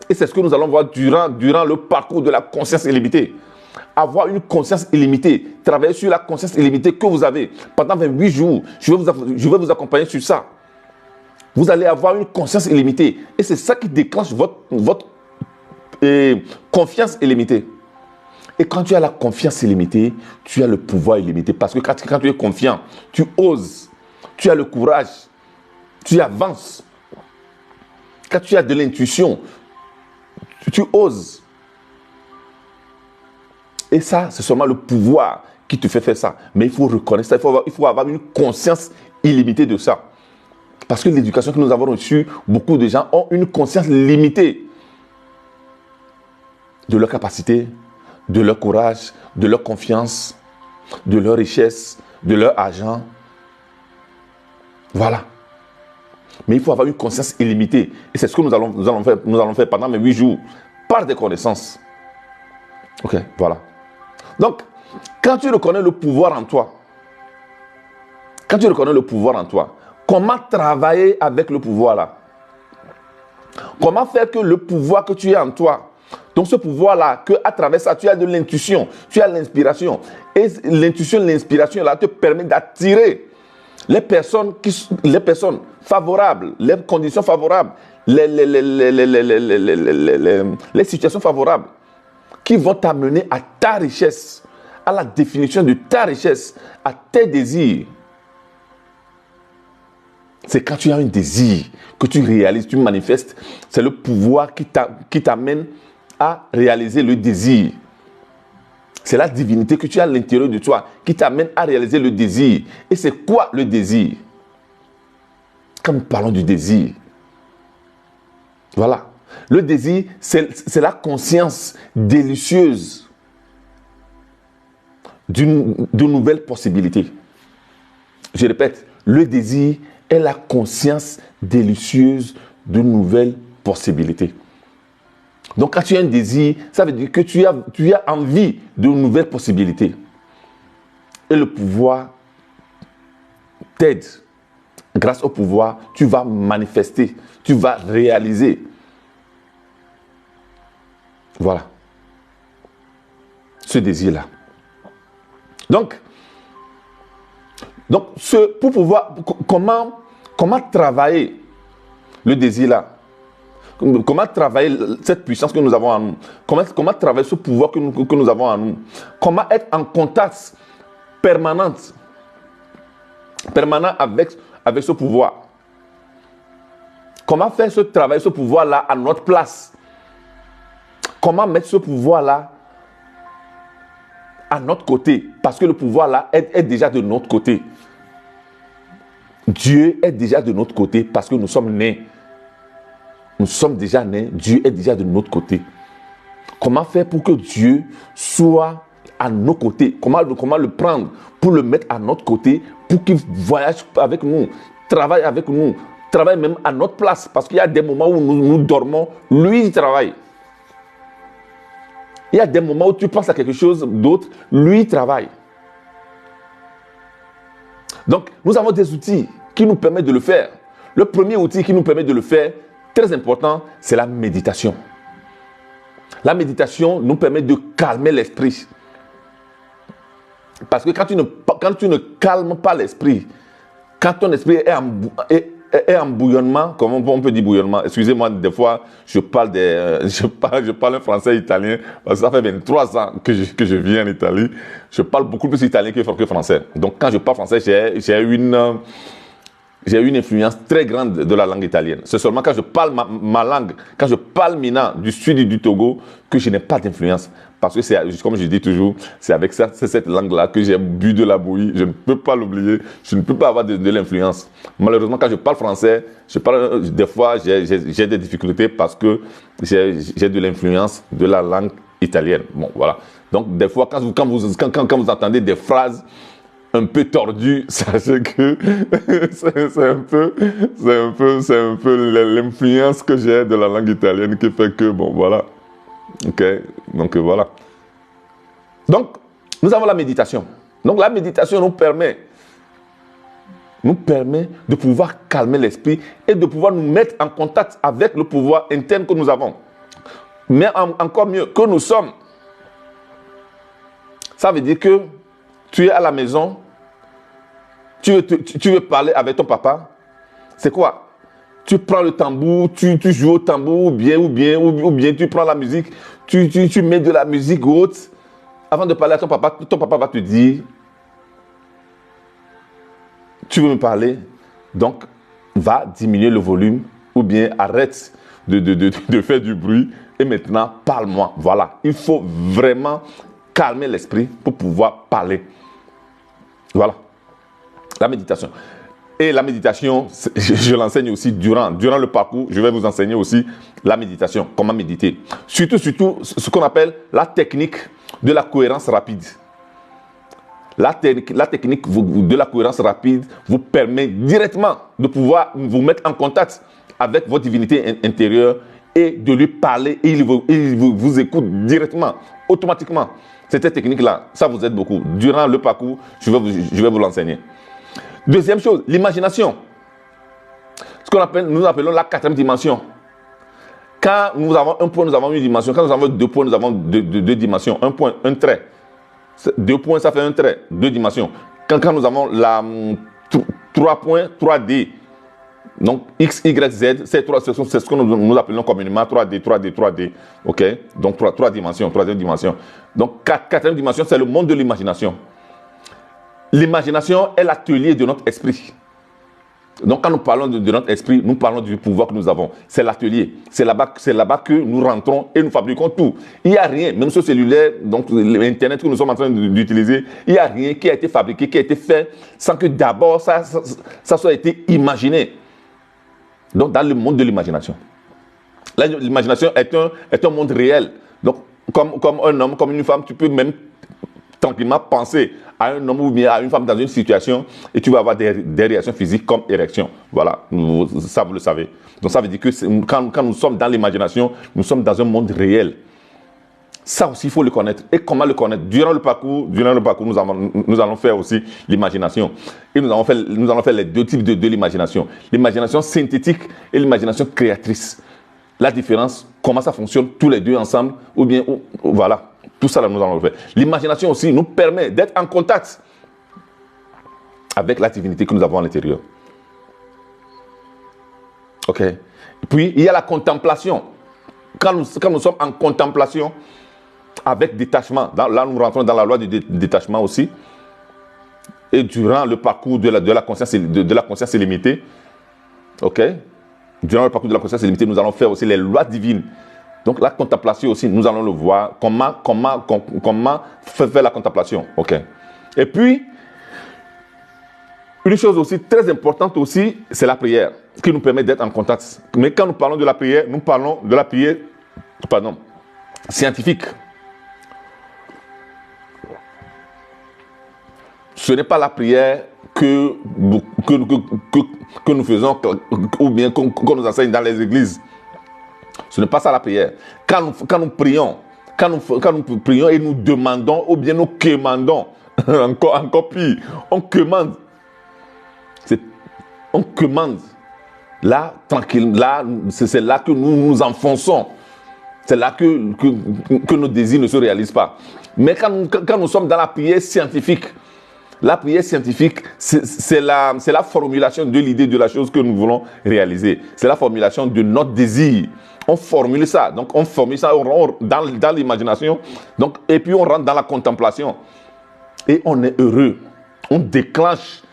Et c'est ce que nous allons voir durant le parcours de la conscience illimitée. Avoir une conscience illimitée, travailler sur la conscience illimitée que vous avez pendant 28 jours. Je vais vous accompagner sur ça. Vous allez avoir une conscience illimitée. Et c'est ça qui déclenche votre confiance illimitée. Et quand tu as la confiance illimitée, tu as le pouvoir illimité. Parce que quand tu es confiant, tu oses, tu as le courage, tu avances. Quand tu as de l'intuition, tu oses. Et ça, c'est seulement le pouvoir qui te fait faire ça. Mais il faut reconnaître ça, il faut avoir une conscience illimitée de ça. Parce que l'éducation que nous avons reçue, beaucoup de gens ont une conscience limitée de leur capacité, de leur courage, de leur confiance, de leur richesse, de leur argent. Voilà. Mais il faut avoir une conscience illimitée. Et c'est ce que nous allons faire pendant mes 8 jours, par des connaissances. Ok, voilà. Donc, quand tu reconnais le pouvoir en toi, comment travailler avec le pouvoir là? Comment faire que le pouvoir que tu as en toi, donc ce pouvoir-là, qu'à travers ça, tu as de l'intuition, tu as l'inspiration. Et l'intuition, l'inspiration là te permet d'attirer les personnes favorables, les conditions favorables, les situations favorables. qui vont t'amener à ta richesse, à la définition de ta richesse, à tes désirs. C'est quand tu as un désir que tu réalises, tu manifestes. C'est le pouvoir qui t'amène à réaliser le désir. C'est la divinité que tu as à l'intérieur de toi qui t'amène à réaliser le désir. Et c'est quoi le désir? Quand nous parlons du désir, voilà. Le désir, c'est la conscience délicieuse de nouvelles possibilités. Je répète, le désir est la conscience délicieuse de nouvelles possibilités. Donc, quand tu as un désir, ça veut dire que tu as envie de nouvelles possibilités. Et le pouvoir t'aide. Grâce au pouvoir, tu vas manifester, tu vas réaliser. Voilà. Ce désir-là. Donc pour pouvoir, comment travailler le désir-là? Comment travailler cette puissance que nous avons en nous? Comment travailler ce pouvoir que nous avons en nous? Comment être en contact permanent avec ce pouvoir? Comment faire ce travail, ce pouvoir-là à notre place? Comment mettre ce pouvoir-là à notre côté? Parce que le pouvoir-là est déjà de notre côté. Dieu est déjà de notre côté parce que nous sommes nés. Nous sommes déjà nés, Dieu est déjà de notre côté. Comment faire pour que Dieu soit à nos côtés? Comment le prendre pour le mettre à notre côté, pour qu'il voyage avec nous, travaille avec nous, travaille même à notre place? Parce qu'il y a des moments où nous dormons, lui il travaille. Il y a des moments où tu penses à quelque chose d'autre, lui il travaille. Donc, nous avons des outils qui nous permettent de le faire. Le premier outil qui nous permet de le faire, très important, c'est la méditation. La méditation nous permet de calmer l'esprit. Parce que quand tu ne calmes pas l'esprit, quand ton esprit est en bouillonnement, comment on peut dire bouillonnement? Excusez-moi, des fois, je parle un français italien, parce que ça fait 23 ans que je vis en Italie. Je parle beaucoup plus italien que français. Donc, quand je parle français, j'ai une influence très grande de la langue italienne. C'est seulement quand je parle ma langue, quand je parle maintenant du sud du Togo, que je n'ai pas d'influence. Parce que c'est, comme je dis toujours, c'est avec cette langue-là que j'ai bu de la bouillie. Je ne peux pas l'oublier. Je ne peux pas avoir de l'influence. Malheureusement, quand je parle français, des fois, j'ai des difficultés parce que j'ai de l'influence de la langue italienne. Bon, voilà. Donc, des fois, quand vous entendez des phrases un peu tordues, sachez que c'est un peu l'influence que j'ai de la langue italienne qui fait que, bon, voilà. Ok, donc voilà. Donc, nous avons la méditation. Donc, la méditation nous permet de pouvoir calmer l'esprit et de pouvoir nous mettre en contact avec le pouvoir interne que nous avons. Mais encore mieux, que nous sommes. Ça veut dire que tu es à la maison, tu veux parler avec ton papa. C'est quoi? Tu prends le tambour, tu joues au tambour, ou bien tu prends la musique, tu mets de la musique haute. Avant de parler à ton papa va te dire, tu veux me parler, donc va diminuer le volume, ou bien arrête de faire du bruit, et maintenant parle-moi. Voilà, il faut vraiment calmer l'esprit pour pouvoir parler. Voilà, la méditation. Et la méditation, je l'enseigne aussi durant le parcours. Je vais vous enseigner aussi la méditation, comment méditer. Surtout, ce qu'on appelle la technique de la cohérence rapide. La technique de la cohérence rapide vous permet directement de pouvoir vous mettre en contact avec votre divinité intérieure et de lui parler. Et il vous écoute directement, automatiquement. Cette technique-là, ça vous aide beaucoup. Durant le parcours, je vais vous l'enseigner. Deuxième chose, l'imagination. Ce que nous appelons la quatrième dimension. Quand nous avons un point, nous avons une dimension. Quand nous avons deux points, nous avons deux dimensions. Un point, un trait. 2 points, ça fait un trait. 2 dimensions. Quand nous avons 3 points, 3D. Donc, X, Y, Z, c'est ce que nous appelons communément 3D, 3D, 3D. OK? Donc, trois dimensions, troisième dimension. Donc, quatrième dimension, c'est le monde de l'imagination. L'imagination est l'atelier de notre esprit. Donc, quand nous parlons de notre esprit, nous parlons du pouvoir que nous avons. C'est l'atelier. C'est là-bas que nous rentrons et nous fabriquons tout. Il n'y a rien, même ce cellulaire, donc l'Internet que nous sommes en train d'utiliser, il n'y a rien qui a été fabriqué, qui a été fait sans que d'abord ça soit été imaginé. Donc, dans le monde de l'imagination. L'imagination est un monde réel. Donc, comme un homme, comme une femme, tu peux même tranquillement penser à un homme ou bien à une femme dans une situation et tu vas avoir des réactions physiques comme érection. Voilà, ça vous le savez. Donc ça veut dire que quand nous sommes dans l'imagination, nous sommes dans un monde réel. Ça aussi, il faut le connaître. Et comment le connaître? Durant le parcours, nous allons faire aussi l'imagination. Et nous allons faire les deux types de l'imagination. L'imagination synthétique et l'imagination créatrice. La différence, comment ça fonctionne tous les deux ensemble, ou bien, voilà. Tout ça, là, nous allons le faire. L'imagination aussi nous permet d'être en contact avec la divinité que nous avons à l'intérieur. OK. Puis, il y a la contemplation. Quand nous sommes en contemplation, avec détachement, là, nous rentrons dans la loi du détachement aussi. Et durant le parcours de la conscience illimitée, OK. Durant le parcours de la conscience illimitée, nous allons faire aussi les lois divines. Donc la contemplation aussi, nous allons le voir. Comment faire la contemplation. OK. Et puis, une chose aussi très importante aussi, c'est la prière, qui nous permet d'être en contact. Mais quand nous parlons de la prière, nous parlons de la prière, scientifique. Ce n'est pas la prière que nous faisons ou bien qu'on nous enseigne dans les églises. Ce n'est pas ça la prière. Quand nous prions et nous demandons ou bien nous commandons, encore pire, on commande. On commande. Là, tranquille, là, c'est là que nous nous enfonçons. C'est là que nos désirs ne se réalisent pas. Mais quand nous sommes dans la prière scientifique, c'est la formulation de l'idée de la chose que nous voulons réaliser. C'est la formulation de notre désir. On formule ça. Donc, on formule ça dans l'imagination. Donc, et puis, on rentre dans la contemplation. Et on est heureux. On déclenche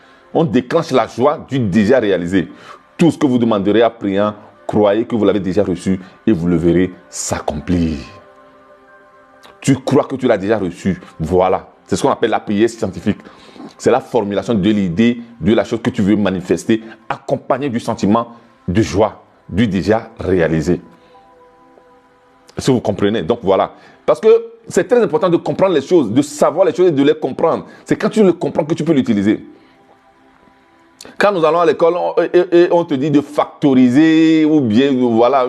la joie du déjà réalisé. Tout ce que vous demanderez en priant, croyez que vous l'avez déjà reçu et vous le verrez s'accomplir. Tu crois que tu l'as déjà reçu. Voilà. C'est ce qu'on appelle la prière scientifique. C'est la formulation de l'idée de la chose que tu veux manifester, accompagnée du sentiment de joie, du déjà réalisé. Si vous comprenez, donc voilà. Parce que c'est très important de comprendre les choses, de savoir les choses et de les comprendre. C'est quand tu les comprends que tu peux l'utiliser. Quand nous allons à l'école, on te dit de factoriser ou bien voilà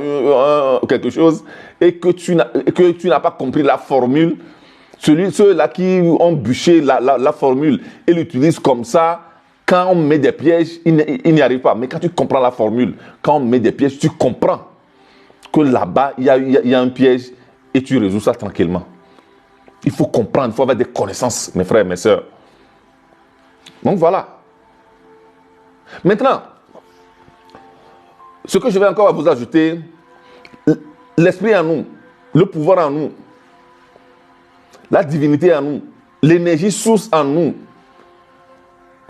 quelque chose et que tu n'as pas compris la formule. Ceux-là qui ont bûché la formule et l'utilisent comme ça, quand on met des pièges, ils n'y arrivent pas. Mais quand tu comprends la formule, quand on met des pièges, tu comprends que là-bas, il y a un piège et tu résous ça tranquillement. Il faut comprendre, il faut avoir des connaissances, mes frères et mes sœurs. Donc voilà. Maintenant, ce que je vais encore vous ajouter, l'esprit en nous, le pouvoir en nous, la divinité en nous, l'énergie source en nous,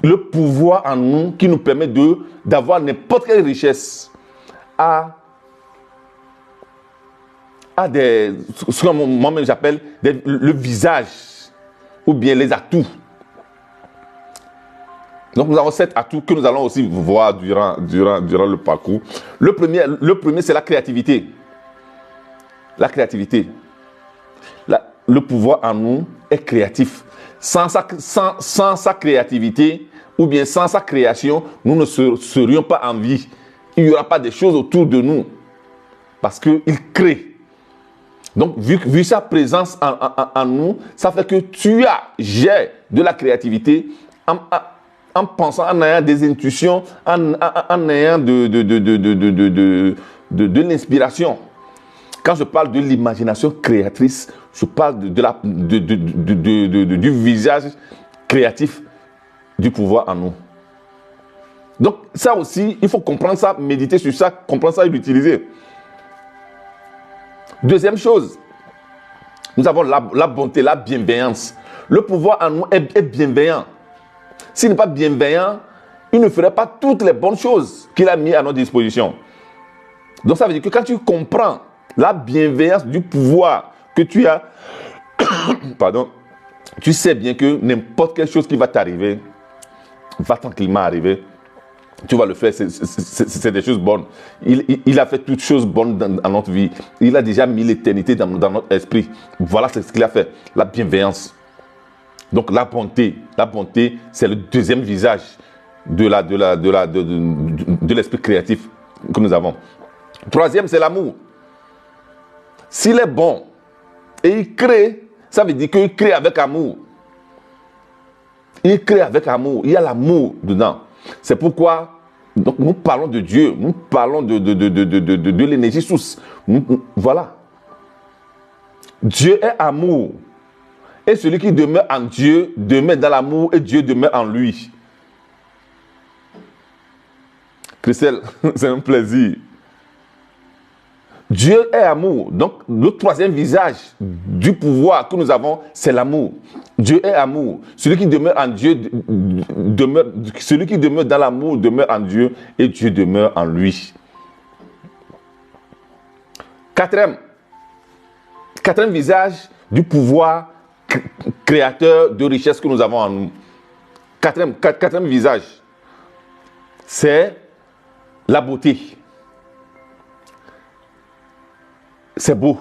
le pouvoir en nous qui nous permet d'avoir n'importe quelle richesse à ce que moi-même j'appelle le visage ou bien les atouts. Donc nous avons 7 atouts que nous allons aussi voir durant le parcours. Le premier c'est la créativité. La créativité. Le pouvoir en nous est créatif. Sans sa créativité ou bien sans sa création, nous ne serions pas en vie. Il n'y aura pas de choses autour de nous parce qu'il crée. Donc, vu sa présence en nous, ça fait que j'ai de la créativité en pensant, en ayant des intuitions, en ayant de l'inspiration. Quand je parle de l'imagination créatrice, je parle du visage créatif du pouvoir en nous. Donc ça aussi, il faut comprendre ça, méditer sur ça, comprendre ça et l'utiliser. Deuxième chose, nous avons la bonté, la bienveillance. Le pouvoir en nous est bienveillant. S'il n'est pas bienveillant, il ne ferait pas toutes les bonnes choses qu'il a mises à notre disposition. Donc ça veut dire que quand tu comprends la bienveillance du pouvoir que tu as, pardon, tu sais bien que n'importe quelle chose qui va t'arriver, va tranquillement arriver. Tu vas le faire, c'est des choses bonnes. Il a fait toutes choses bonnes dans notre vie. Il a déjà mis l'éternité dans notre esprit. Voilà ce qu'il a fait, la bienveillance. Donc la bonté, c'est le deuxième visage de l'esprit créatif que nous avons. Troisième, c'est l'amour. S'il est bon et il crée, ça veut dire qu'il crée avec amour. Il crée avec amour. Il y a l'amour dedans. C'est pourquoi donc, nous parlons de Dieu. Nous parlons de l'énergie source. Voilà. Dieu est amour. Et celui qui demeure en Dieu demeure dans l'amour et Dieu demeure en lui. Christelle, c'est un plaisir. Dieu est amour. Donc, le troisième visage du pouvoir que nous avons, c'est l'amour. Dieu est amour. Celui qui demeure en Dieu, celui qui demeure dans l'amour demeure en Dieu et Dieu demeure en lui. Quatrième visage du pouvoir créateur de richesse que nous avons en nous. Quatrième visage, c'est la beauté. C'est beau.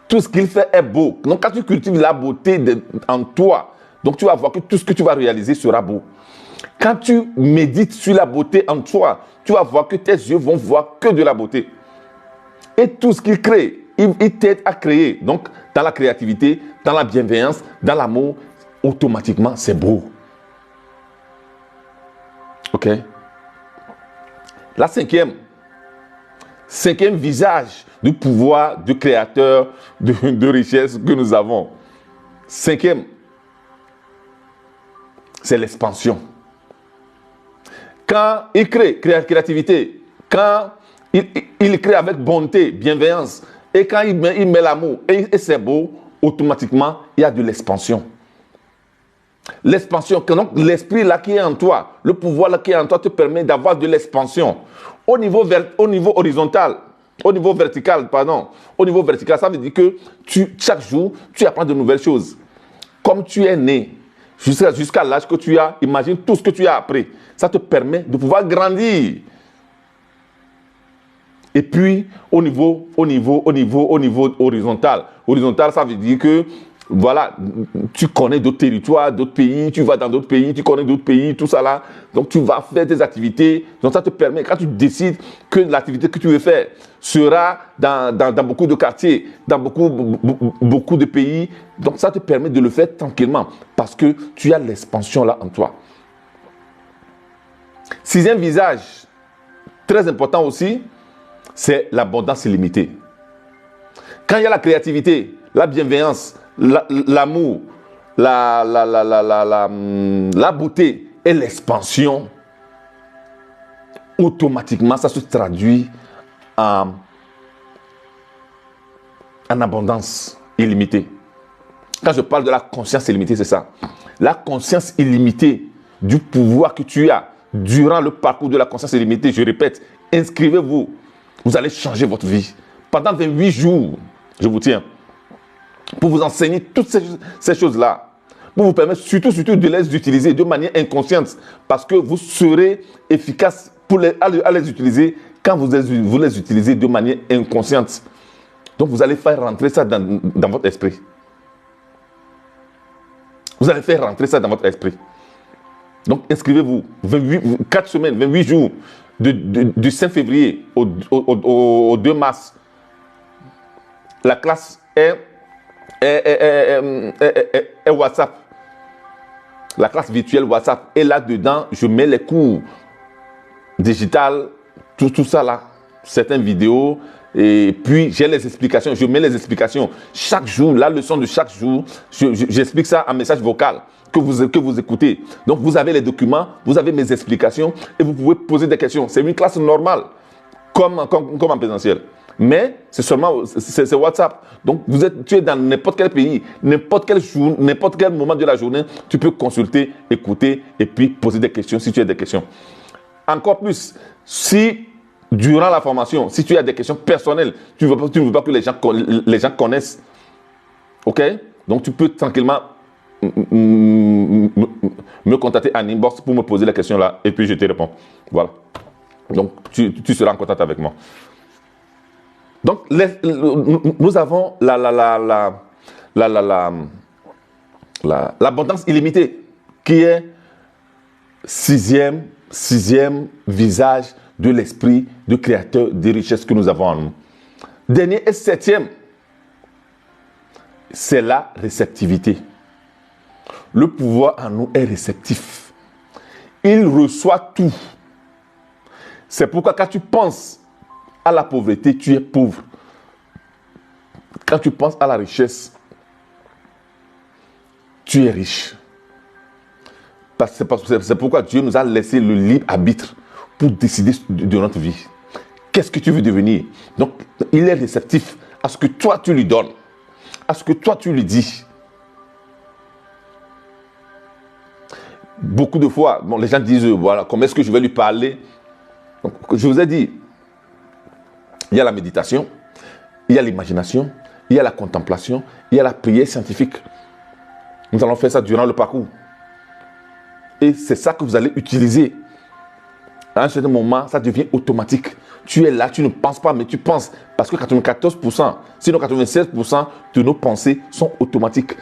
Tout ce qu'il fait est beau. Donc quand tu cultives la beauté en toi, donc tu vas voir que tout ce que tu vas réaliser sera beau. Quand tu médites sur la beauté en toi, tu vas voir que tes yeux vont voir que de la beauté. Et tout ce qu'il crée, il t'aide à créer. Donc dans la créativité, dans la bienveillance, dans l'amour, automatiquement c'est beau. Ok? La cinquième visage du pouvoir du créateur de richesse que nous avons. Cinquième, c'est l'expansion. Quand il crée créativité, quand il crée avec bonté, bienveillance, et quand il met l'amour, et c'est beau, automatiquement, il y a de l'expansion. L'expansion, donc l'esprit là qui est en toi, le pouvoir là qui est en toi te permet d'avoir de l'expansion. Au niveau horizontal, au niveau vertical, ça veut dire que chaque jour, tu apprends de nouvelles choses. Comme tu es né, jusqu'à l'âge que tu as, imagine tout ce que tu as appris. Ça te permet de pouvoir grandir. Et puis, au niveau horizontal. Horizontal, ça veut dire que, voilà, tu connais d'autres territoires, d'autres pays, tu vas dans d'autres pays, tu connais d'autres pays, tout ça là. Donc, tu vas faire tes activités. Donc, ça te permet, quand tu décides que l'activité que tu veux faire sera dans beaucoup de quartiers, dans beaucoup de pays, donc ça te permet de le faire tranquillement parce que tu as l'expansion là en toi. Sixième visage, très important aussi, c'est l'abondance illimitée. Quand il y a la créativité, la bienveillance, l'amour, la beauté et l'expansion, automatiquement, ça se traduit en abondance illimitée. Quand je parle de la conscience illimitée, c'est ça. La conscience illimitée du pouvoir que tu as durant le parcours de la conscience illimitée, je répète, inscrivez-vous. Vous allez changer votre vie. Pendant 28 jours, je vous tiens, pour vous enseigner toutes ces choses-là, pour vous permettre surtout de les utiliser de manière inconsciente, parce que vous serez efficace à les utiliser quand vous les utilisez de manière inconsciente. Donc vous allez faire rentrer ça dans votre esprit. Vous allez faire rentrer ça dans votre esprit. Donc inscrivez-vous, 4 semaines, 28 jours, du 5 février au 2 mars. La classe est WhatsApp. La classe virtuelle WhatsApp. Et là-dedans, je mets les cours digital, tout ça là, certaines vidéos. Et puis, j'ai les explications. Je mets les explications. Chaque jour, la leçon de chaque jour, j'explique ça en message vocal. que vous écoutez. Donc, vous avez les documents, vous avez mes explications et vous pouvez poser des questions. C'est une classe normale, comme en présentiel. Mais c'est seulement c'est WhatsApp. Donc, tu es dans n'importe quel pays, n'importe quel moment de la journée, tu peux consulter, écouter et puis poser des questions si tu as des questions. Encore plus, si durant la formation, si tu as des questions personnelles, tu ne veux pas que les gens connaissent. OK? Donc, tu peux tranquillement me contacter en inbox pour me poser la question là et puis je te réponds. Voilà. Donc, tu seras en contact avec moi. Donc, nous avons l'abondance illimitée qui est sixième visage de l'esprit de créateur des richesses que nous avons en nous. Dernier et septième, c'est la réceptivité. Le pouvoir en nous est réceptif. Il reçoit tout. C'est pourquoi quand tu penses à la pauvreté, tu es pauvre. Quand tu penses à la richesse, tu es riche. C'est pourquoi Dieu nous a laissé le libre arbitre pour décider de notre vie. Qu'est-ce que tu veux devenir? Donc, il est réceptif à ce que toi, tu lui donnes, à ce que toi, tu lui dis. Beaucoup de fois, les gens disent, voilà, comment est-ce que je vais lui parler? Donc, je vous ai dit, il y a la méditation, il y a l'imagination, il y a la contemplation, il y a la prière scientifique. Nous allons faire ça durant le parcours. Et c'est ça que vous allez utiliser. À un certain moment, ça devient automatique. Tu es là, tu ne penses pas, mais tu penses. Parce que 94%, sinon 96% de nos pensées sont automatiques.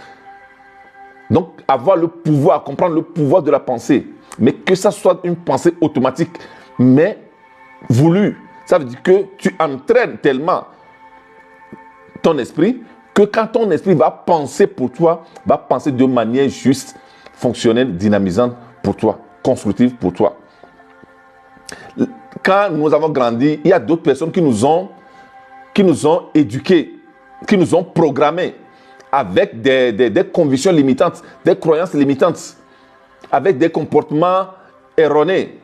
Donc, avoir le pouvoir, comprendre le pouvoir de la pensée, mais que ça soit une pensée automatique, mais voulue. Ça veut dire que tu entraînes tellement ton esprit que quand ton esprit va penser pour toi, va penser de manière juste, fonctionnelle, dynamisante pour toi, constructive pour toi. Quand nous avons grandi, il y a d'autres personnes qui nous ont éduqués, qui nous ont programmés avec des convictions limitantes, des croyances limitantes, avec des comportements erronés.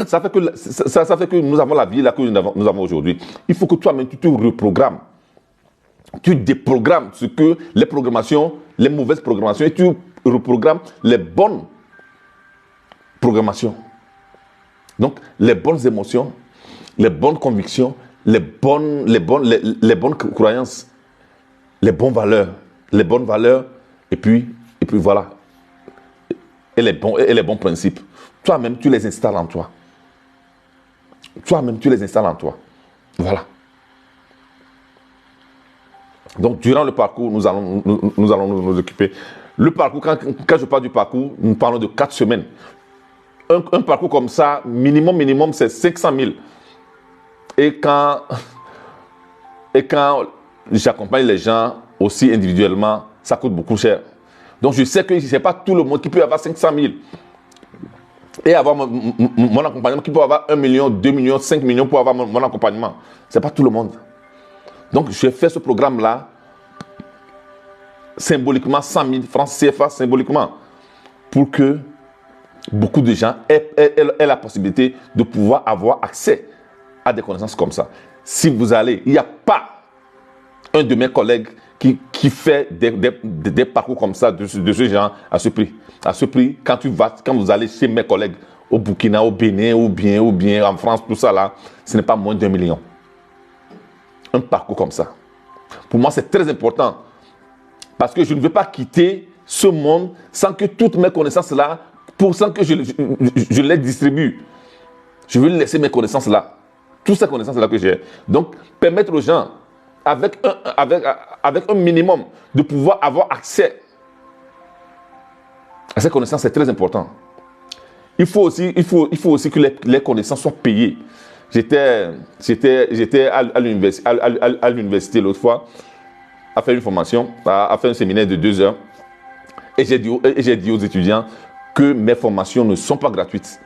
Ça fait que nous avons la vie là que nous avons aujourd'hui. Il faut que toi-même, tu te reprogrammes. Tu déprogrammes les programmations, les mauvaises programmations, et tu reprogrammes les bonnes programmations. Donc, les bonnes émotions, les bonnes convictions, les bonnes croyances, les bonnes valeurs, et puis voilà. Et les bons principes. Toi-même, tu les installes en toi. Voilà. Donc, durant le parcours, nous allons nous occuper. Le parcours, quand je parle du parcours, nous parlons de 4 semaines. Un parcours comme ça, minimum, c'est 500 000. Et quand j'accompagne les gens aussi individuellement, ça coûte beaucoup cher. Donc, je sais que ce n'est pas tout le monde qui peut avoir 500 000. Et avoir mon accompagnement, qui peut avoir 1 million, 2 millions, 5 millions pour avoir mon accompagnement. Ce n'est pas tout le monde. Donc, je fais ce programme-là, symboliquement, 100 000 francs CFA, symboliquement, pour que beaucoup de gens aient la possibilité de pouvoir avoir accès à des connaissances comme ça. Si vous allez, il n'y a pas un de mes collègues qui fait des parcours comme ça, de ce genre, à ce prix. À ce prix, quand vous allez chez mes collègues au Burkina, au Bénin, ou bien en France, tout ça là, ce n'est pas moins d'1 million. Un parcours comme ça. Pour moi, c'est très important. Parce que je ne veux pas quitter ce monde sans que toutes mes connaissances là, sans que je les distribue. Je veux laisser mes connaissances là. Toutes ces connaissances là que j'ai. Donc, permettre aux gens, avec un minimum, de pouvoir avoir accès à ces connaissances, c'est très important. Il faut aussi que les connaissances soient payées. J'étais à l'université l'autre fois, à faire une formation, à faire un séminaire de 2 heures. Et j'ai dit aux étudiants que mes formations ne sont pas gratuites.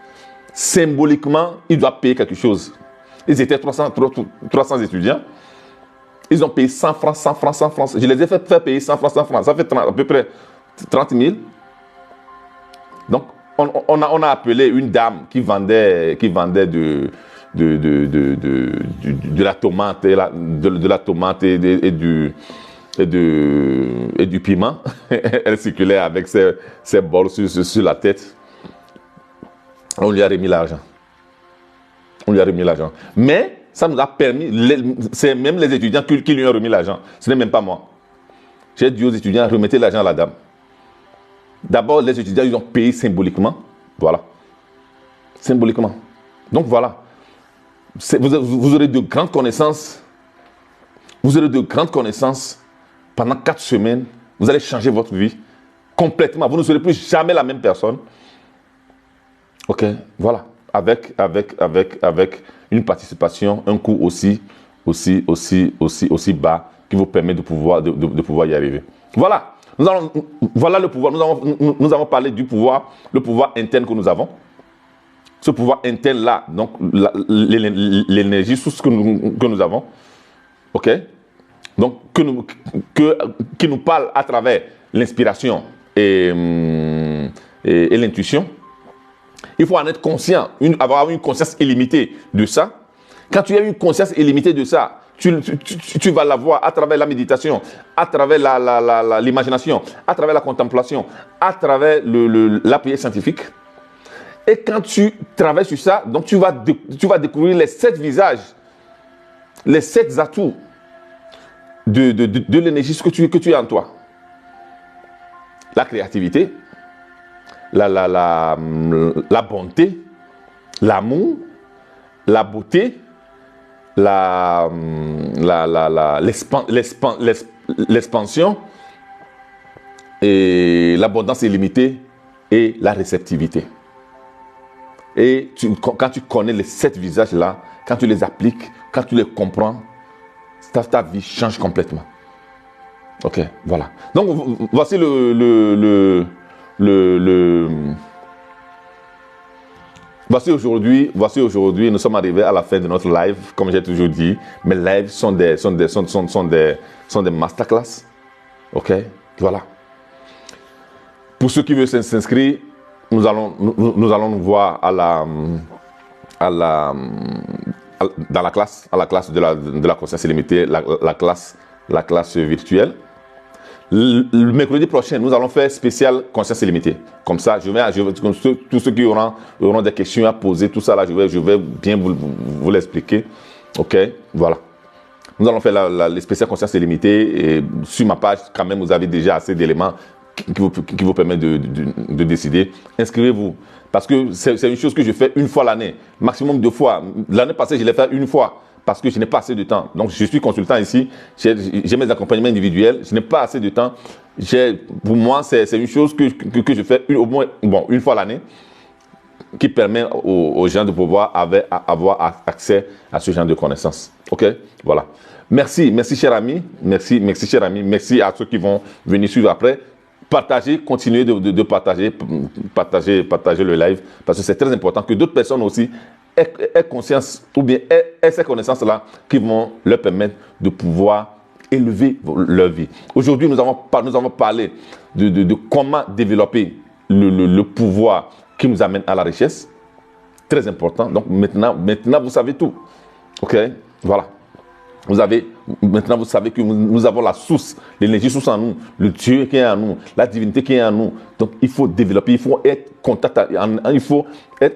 Symboliquement, ils doivent payer quelque chose. Ils étaient 300 étudiants. Ils ont payé 100 francs. Je les ai fait payer 100 francs. Ça fait à peu près 30 000. Donc, on a appelé une dame qui vendait de la tomate, de la tomate et du piment. Elle circulait avec ses bols sur la tête. On lui a remis l'argent. Mais ça nous a permis, c'est même les étudiants qui lui ont remis l'argent. Ce n'est même pas moi. J'ai dit aux étudiants, remettez l'argent à la dame. D'abord, les étudiants, ils ont payé symboliquement. Voilà. Symboliquement. Donc voilà. Vous aurez de grandes connaissances. Vous aurez de grandes connaissances pendant 4 semaines. Vous allez changer votre vie complètement. Vous ne serez plus jamais la même personne. Ok, voilà. Avec une participation, un coût aussi bas qui vous permet de pouvoir y arriver. Voilà. Voilà le pouvoir. Nous avons parlé du pouvoir, le pouvoir interne que nous avons. Ce pouvoir interne-là, donc l'énergie, source que nous avons. OK? Donc, qui nous parle à travers l'inspiration et l'intuition. Il faut en être conscient, avoir une conscience illimitée de ça. Quand tu as une conscience illimitée de ça, tu vas l'avoir à travers la méditation, à travers l'imagination, à travers la contemplation, à travers la prière scientifique. Et quand tu travailles sur ça, donc tu vas découvrir les 7 visages, les 7 atouts de l'énergie que tu as en toi. La créativité, la bonté, l'amour, la beauté, l'expansion et l'abondance illimitée et la réceptivité. Et quand tu connais les 7 visages-là, quand tu les appliques, quand tu les comprends, ta vie change complètement. Ok, voilà. Donc, voici Voici aujourd'hui, nous sommes arrivés à la fin de notre live, comme j'ai toujours dit. Mes lives sont des masterclass. Ok, voilà. Pour ceux qui veulent s'inscrire, nous allons nous voir dans la classe de la conscience illimitée, la classe virtuelle. Le mercredi prochain, nous allons faire spécial conscience illimitée. Comme ça, tous ceux qui auront des questions à poser, tout ça là, je vais bien vous l'expliquer. Ok, voilà. Nous allons faire les spéciales conscience illimitée. Et sur ma page, quand même, vous avez déjà assez d'éléments qui vous permettent de décider. Inscrivez-vous. Parce que c'est une chose que je fais une fois l'année, maximum 2 fois. L'année passée, je l'ai fait une fois. Parce que je n'ai pas assez de temps. Donc, je suis consultant ici, j'ai mes accompagnements individuels, je n'ai pas assez de temps. Pour moi, c'est une chose que je fais au moins une fois l'année, qui permet aux gens de pouvoir avoir accès à ce genre de connaissances. OK? Voilà. Merci, cher ami. Merci, cher ami. Merci à ceux qui vont venir suivre après. Partagez, continuez de partager le live, parce que c'est très important que d'autres personnes aussi aient conscience, ou bien aient ces connaissances-là qui vont leur permettre de pouvoir élever leur vie. Aujourd'hui, nous avons parlé de comment développer le pouvoir qui nous amène à la richesse. Très important. Donc maintenant vous savez tout. OK? Voilà. Maintenant, vous savez que nous avons la source, l'énergie source en nous, le Dieu qui est en nous, la divinité qui est en nous. Donc, il faut développer, il faut être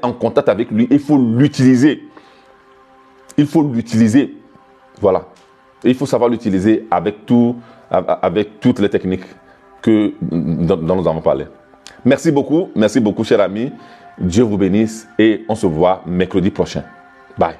en contact avec lui, il faut l'utiliser. Voilà. Et il faut savoir l'utiliser avec toutes les techniques dont nous avons parlé. Merci beaucoup, cher ami. Dieu vous bénisse et on se voit mercredi prochain. Bye.